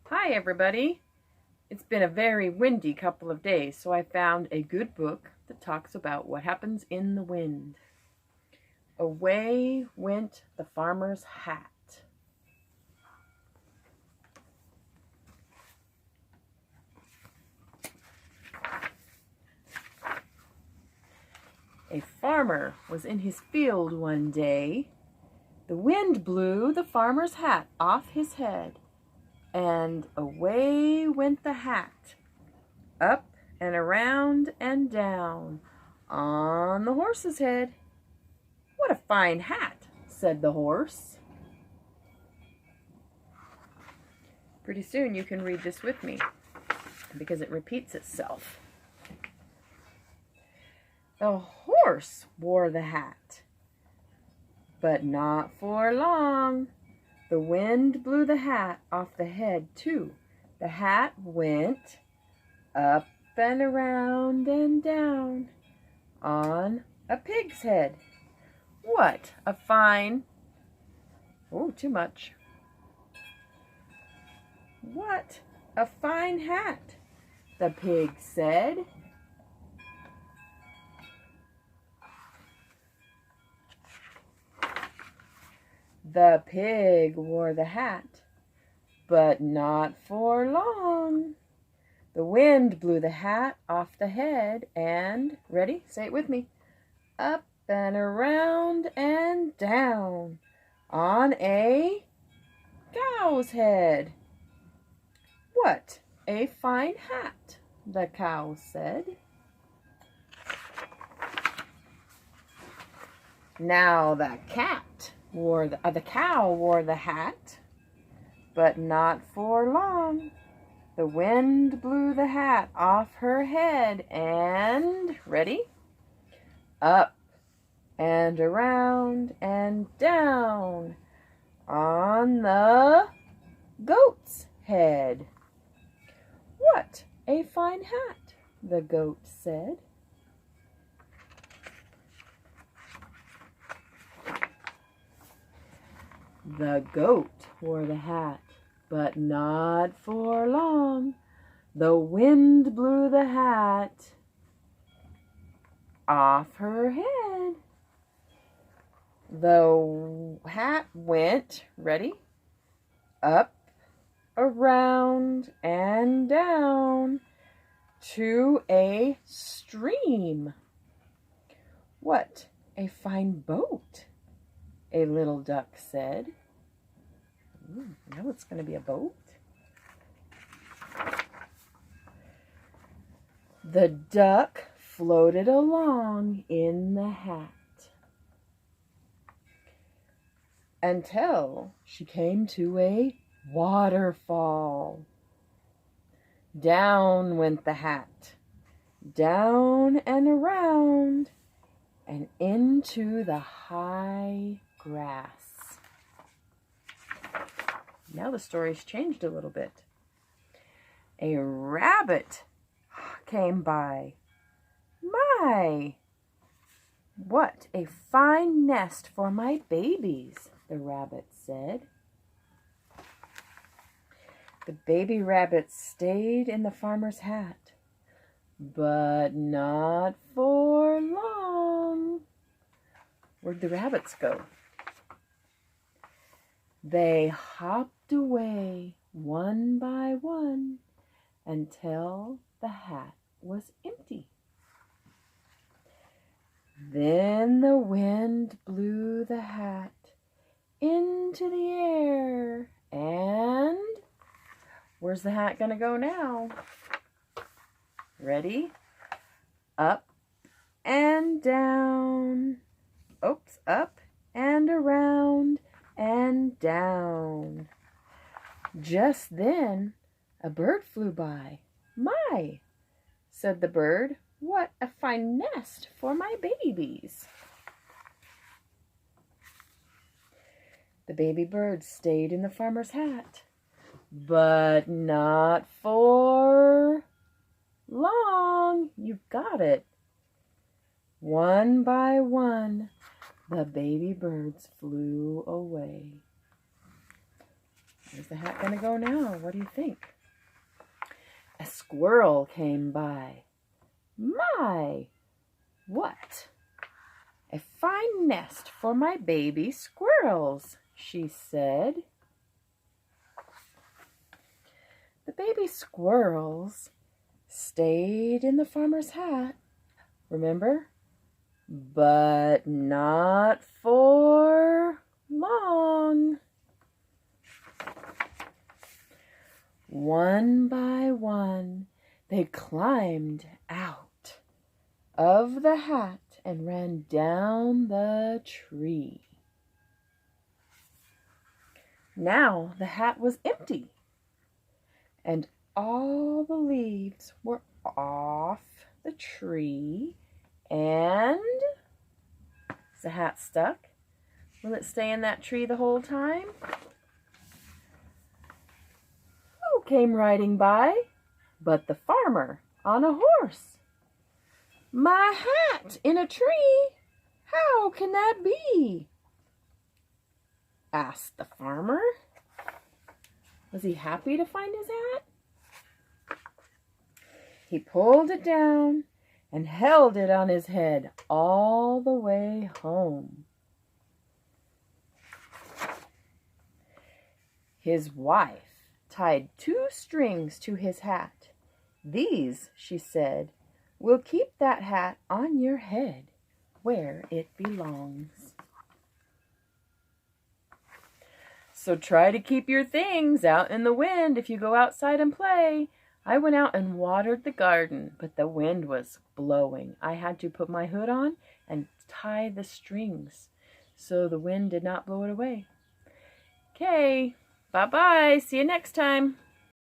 Hi everybody! It's been a very windy couple of days, so I found a good book that talks about what happens in the wind. Away went the farmer's hat. A farmer was in his field one day. The wind blew the farmer's hat off his head, and away went the hat, up and around and down, on the horse's head. "What a fine hat," said the horse. Pretty soon you can read this with me, because it repeats itself. The horse wore the hat, but not for long. The wind blew the hat off the head, too. The hat went up and around and down on a pig's head. What a fine... Oh, too much. "What a fine hat," the pig said. The pig wore the hat, but not for long. The wind blew the hat off the head and, ready? Say it with me. Up and around and down on a cow's head. "What a fine hat," the cow said. Now the cow wore the hat, but not for long. The wind blew the hat off her head and, ready? Up and around and down on the goat's head. "What a fine hat," the goat said. The goat wore the hat, but not for long. The wind blew the hat off her head. The hat went, ready? Up, around, and down to a stream. "What a fine boat," a little duck said. Now it's going to be a boat. The duck floated along in the hat until she came to a waterfall. Down went the hat, down and around, and into the high grass. Now the story's changed a little bit. A rabbit came by. "My, what a fine nest for my babies," the rabbit said. The baby rabbits stayed in the farmer's hat, but not for long. Where'd the rabbits go? They hopped away one by one until the hat was empty. Then the wind blew the hat into the air, and where's the hat gonna go now? Ready? Up and down. Oops, up and around and down. Just then, a bird flew by. "My," said the bird, "what a fine nest for my babies." The baby bird stayed in the farmer's hat, but not for long. You've got it. One by one, the baby birds flew away. Where's the hat going to go now? What do you think? A squirrel came by. My, what? A fine nest for my baby squirrels, she said. The baby squirrels stayed in the farmer's hat, remember? But not for long. One by one, they climbed out of the hat and ran down the tree. Now the hat was empty, and all the leaves were off the tree. And is the hat stuck? Will it stay in that tree the whole time? Who came riding by but the farmer on a horse? My hat in a tree? How can that be? Asked the farmer. Was he happy to find his hat? He pulled it down and held it on his head all the way home. His wife tied 2 strings to his hat. These, she said, will keep that hat on your head where it belongs. So try to keep your things out in the wind if you go outside and play. I went out and watered the garden, but the wind was blowing. I had to put my hood on and tie the strings so the wind did not blow it away. Okay, bye-bye. See you next time.